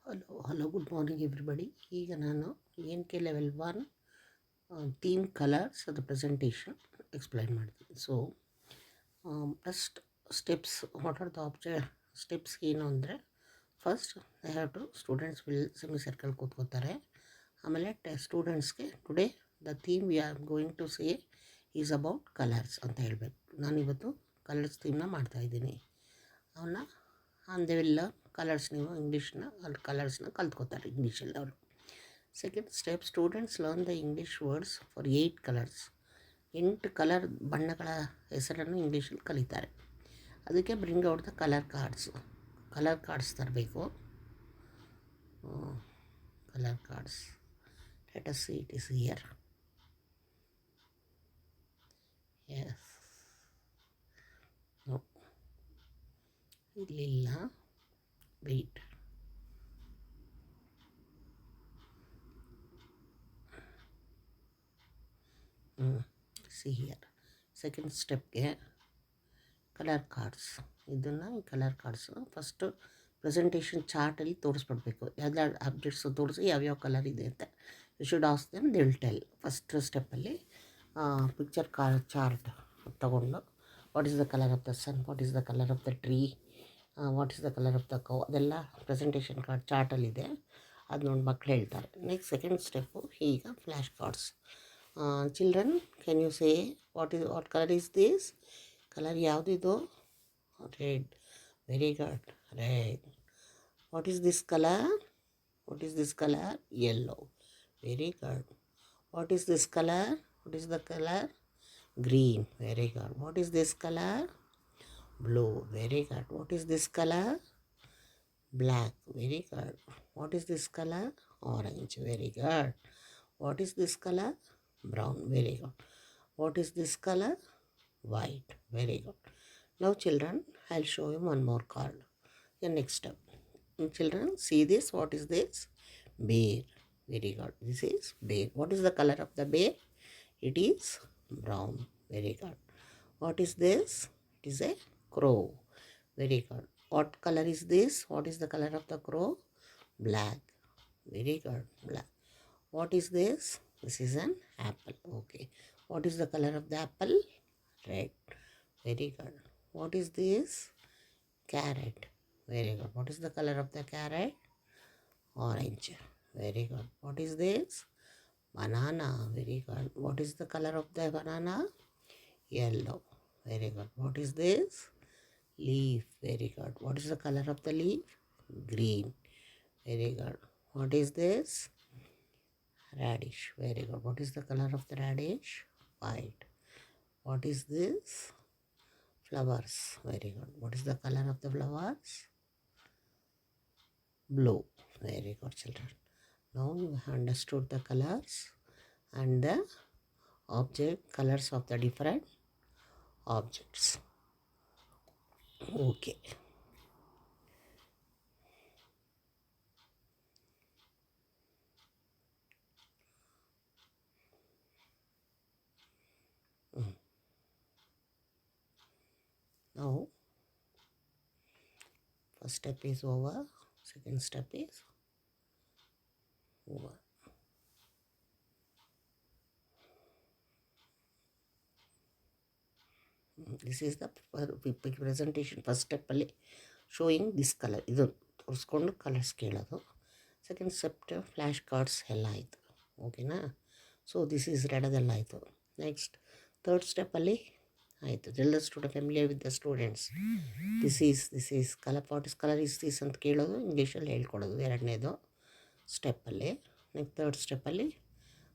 Hello good morning everybody. ಈಗ ನಾನು N K level 1 theme colours ಅದು ಪ್ರೆಸೆಂಟೇಷನ್ ಎಕ್ಸ್ಪ್ಲೈನ್ ಮಾಡ್ತೀನಿ. So first steps, what are the steps ಏನು ಅಂದರೆ, first I have to students will semi circle ಕೂತ್ಕೋತಾರೆ. ಆಮೇಲೆ ಸ್ಟೂಡೆಂಟ್ಸ್ಗೆ today the theme we are going to say is about colours ಅಂತ ಹೇಳಬೇಕು. ನಾನಿವತ್ತು ಕಲರ್ಸ್ ಥೀಮ್ನ ಮಾಡ್ತಾಯಿದ್ದೀನಿ. ಅವನ್ನ ಅಂದೆಲ್ಲ ಕಲರ್ಸ್, ನೀವು ಇಂಗ್ಲೀಷ್ನ ಅಲ್ಲಿ ಕಲರ್ಸ್ನ ಕಲ್ತ್ಕೋತಾರೆ ಇಂಗ್ಲೀಷಲ್ಲಿ ಅವರು. Second step, students learn the English words for 8 colours. 8 colour ಬಣ್ಣಗಳ ಹೆಸರನ್ನು ಇಂಗ್ಲೀಷಲ್ಲಿ ಕಲಿತಾರೆ. ಅದಕ್ಕೆ bring out the colour cards ತರಬೇಕು. Colour cards, let us see it is here. Yes, no, ಇಲ್ಲಿಲ್ಲ, ವೆಯ್ಟ್. See here. ಸೆಕೆಂಡ್ ಸ್ಟೆಪ್ಗೆ ಕಲರ್ ಕಾರ್ಡ್ಸ್, ಇದನ್ನು colour cards first presentation ಚಾರ್ಟಲ್ಲಿ ತೋರಿಸ್ಬಿಡ್ಬೇಕು. ಯಾವ್ದಾದ್ರು ಆಬ್ಜೆಕ್ಟ್ಸು ತೋರಿಸಿ ಯಾವ್ಯಾವ ಕಲರ್ ಇದೆ ಅಂತ. You should ask them, they will tell. First ಸ್ಟೆಪ್ಪಲ್ಲಿ ಪಿಕ್ಚರ್ ಚಾರ್ಟ್ ತಗೊಂಡು, what is the colour of the sun, what is the colour of the tree, what is the colour of the cow, ಅದೆಲ್ಲ presentation card ಚಾರ್ಟಲ್ಲಿದೆ. ಅದು ನೋಡಿ ಮಕ್ಕಳು ಹೇಳ್ತಾರೆ. Next second step, ಈಗ flash cards. Children, can you say what colour is this? Colour ಯಾವುದಿದು? Red. Very good, red. What is this colour? What is this colour? Yellow. Very good. What is this colour? What is the colour? Green. Very good. What is this color? Blue. Very good. What is this color? Black. Very good. What is this color? Orange. Very good. What is this color? Brown. Very good. What is this color? White. Very good. Now children, I'll show you one more card. The next step. Children, see this. What is this? Bear. Very good. This is bear. What is the color of the bear? It is brown. Very good. What is this? It is a crow. Very good. What color is this? What is the color of the crow? Black. Very good. Black. What is this? This is an apple. Okay. What is the color of the apple? Red. Very good. What is this? Carrot. Very good. What is the color of the carrot? Orange. Very good. What is this? Banana. Very good. What is the color of the banana? Yellow. Very good. What is this? Leaf. Very good. What is the color of the leaf? Green. Very good. What is this? Radish. Very good. What is the color of the radish? White. What is this? Flowers. Very good. What is the color of the flowers? Blue. Very good, children. Now you have understood the colors and the colors of the different objects. Okay. Now first step is over. Second step is over. This is the presentation. First ಸ್ಟೆಪ್ಪಲ್ಲಿ showing this colour, ಇದು ತೋರಿಸ್ಕೊಂಡು colours ಕೇಳೋದು. Second step flash cards ಎಲ್ಲ ಆಯಿತು. ಓಕೆನಾ? So this is red, ಅದೆಲ್ಲ ಆಯಿತು. Next third ಸ್ಟೆಪ್ಪಲ್ಲಿ ಆಯಿತು, ಎಲ್ಲ student familiar with the students. This is colour, what is colour is this ಅಂತ ಕೇಳೋದು, ಇಂಗ್ಲೀಷಲ್ಲಿ ಹೇಳ್ಕೊಡೋದು ಎರಡನೇದು ಸ್ಟೆಪ್ಪಲ್ಲಿ. ನೆಕ್ಸ್ಟ್ ಥರ್ಡ್ ಸ್ಟೆಪ್ಪಲ್ಲಿ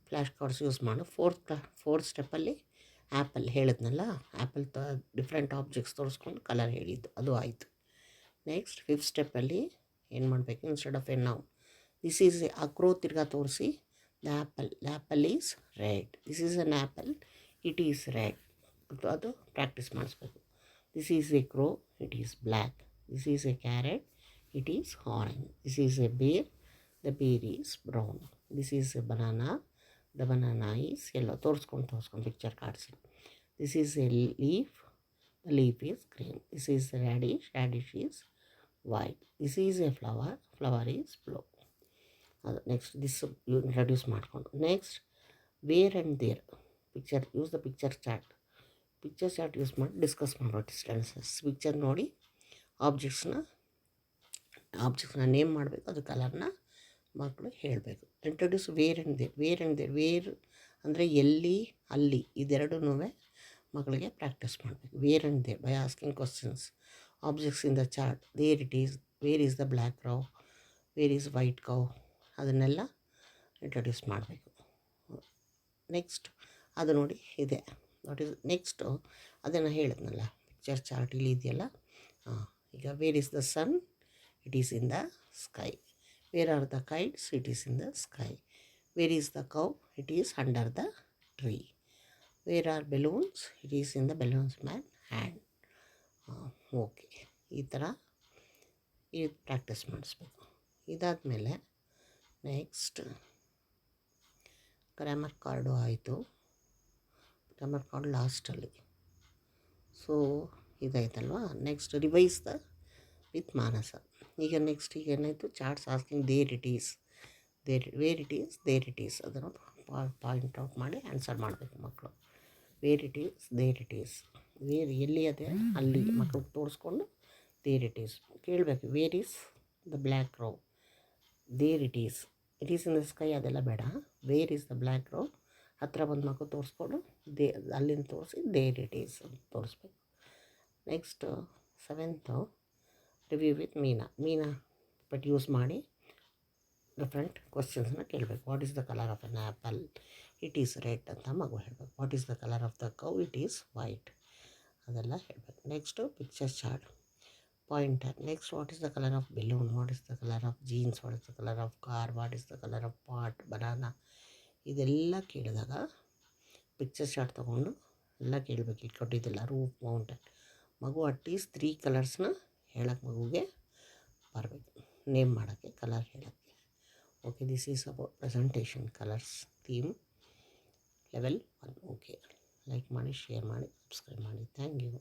ಫ್ಲ್ಯಾಶ್ ಕಾರ್ಡ್ಸ್ ಯೂಸ್ ಮಾಡು. ಫೋರ್ತ್ ಸ್ಟೆಪ್ಪಲ್ಲಿ ಆ್ಯಪಲ್ ಹೇಳಿದ್ನಲ್ಲ, ಆ್ಯಪಲ್ ಡಿಫ್ರೆಂಟ್ ಆಬ್ಜೆಕ್ಟ್ಸ್ ತೋರಿಸ್ಕೊಂಡು ಕಲರ್ ಹೇಳಿದ್ದು, ಅದು ಆಯಿತು. ನೆಕ್ಸ್ಟ್ ಫಿಫ್ತ್ ಸ್ಟೆಪ್ಪಲ್ಲಿ ಏನು ಮಾಡಬೇಕು, instead of a noun, this is a crow ತಿರ್ಗಾ ತೋರಿಸಿ, the apple is red, this is an apple, it is red, ಅದು ಪ್ರಾಕ್ಟೀಸ್ ಮಾಡಿಸ್ಬೇಕು. This is a crow, it is black, this is a carrot, it is orange, this is a bear, the bear is brown, this is a banana, the banana is yellow. ತೋರಿಸ್ಕೊಂಡು picture cards. This is a leaf, the leaf is green, this is radish, radish is white. This is a flower is blue. Next this you introduce ಮಾಡ್ಕೊಂಡು next where and there picture use the picture chart use ಮಾಡಿ discuss ಮಾಡೋ distances picture ನೋಡಿ ಆಬ್ಜೆಕ್ಟ್ಸ್ನ name ಮಾಡಬೇಕು, ಅದು ಕಲರ್ನ ಮಕ್ಕಳು ಹೇಳಬೇಕು. Introduce where and there where ಅಂದರೆ ಎಲ್ಲಿ ಅಲ್ಲಿ ಇದೆರಡೂ ಮಕ್ಕಳಿಗೆ ಪ್ರಾಕ್ಟೀಸ್ ಮಾಡಬೇಕು. Where and there by asking questions. Objects in the chart, there it is, where is the black cow, where is white cow, ಅದನ್ನೆಲ್ಲ ಇಂಟ್ರೊಡ್ಯೂಸ್ ಮಾಡಬೇಕು. ನೆಕ್ಸ್ಟ್ ಅದು ನೋಡಿ ಇದೆ ವಾಟ್ ಈಸ್ ನೆಕ್ಸ್ಟು ಅದನ್ನು ಹೇಳಿದ್ನಲ್ಲ ಪಿಕ್ಚರ್ ಚಾರ್ಟ್ ಇಲ್ಲಿ ಇದೆಯಲ್ಲ. ಈಗ where is the sun, it is in the sky. Where are the kites, it is in the sky. Where is the cow, it is under the tree. Where are balloons, it is in the balloons man hand. Okay, ಈ ಥರ practice ಮಾಡಿಸ್ಬೇಕು. ಇದಾದಮೇಲೆ next grammar card ಆಯಿತು. Grammar card ಲಾಸ್ಟಲ್ಲಿ. So ಇದಾಯ್ತಲ್ವ. Next revise the with Manasa. ಈಗ next ಈಗ ಏನಾಯಿತು, charts asking where it is ಅದನ್ನು ಪಾಯಿಂಟ್ ಔಟ್ ಮಾಡಿ ಆನ್ಸರ್ ಮಾಡಬೇಕು ಮಕ್ಕಳು. ವೇರ್ ಇಟ್ ಈಸ್ ವೇರ್ ಎಲ್ಲಿ ಅದೇ ಅಲ್ಲಿ ಮಕ್ಕಳು ತೋರಿಸ್ಕೊಂಡು ದೇರ್ ಇಟ್ ಈಸ್ ಕೇಳಬೇಕು. Where is the black crow, there it is in the sky ಅದೆಲ್ಲ ಬೇಡ. Where is the black crow ಹತ್ತಿರ ಬಂದು ಮಕ್ಕಳು ತೋರಿಸ್ಕೊಂಡು ಅಲ್ಲಿಂದ ತೋರಿಸಿ ದೇರ್ ಇಟ್ ಈಸ್ ಅಂತ ತೋರಿಸ್ಬೇಕು. Next seventh review with Meena but use ಮಾಡಿ ಡಿಫ್ರೆಂಟ್ ಕ್ವಶನ್ಸ್ನ ಕೇಳಬೇಕು. What is the colour of N apple, it is red ಅಂತ ಮಗು ಹೇಳಬೇಕು. What is the colour of the cow, it is white, ಅದೆಲ್ಲ ಹೇಳಬೇಕು. Next picture chart pointer. Next what is the colour of balloon, what is the colour of jeans, what is the colour of car, what is the colour of pot, banana, ಇದೆಲ್ಲ ಕೇಳಿದಾಗ picture chart ತೊಗೊಂಡು ಎಲ್ಲ ಕೇಳಬೇಕು. ಇಲ್ಲಿ ಕೊಟ್ಟಿದ್ದಿಲ್ಲ roof mountain, ಮಗು at least 3 ಕಲರ್ಸ್ನ ಹೇಳೋಕ್ಕೆ ಮಗುಗೆ ಬರಬೇಕು, ನೇಮ್ ಮಾಡೋಕ್ಕೆ, ಕಲರ್ ಹೇಳೋಕ್ಕೆ. Okay, this is about presentation colours theme level 1. Okay, like ಮಾಡಿ, ಶೇರ್ ಮಾಡಿ, ಸಬ್ಸ್ಕ್ರೈಬ್ ಮಾಡಿ. Thank you.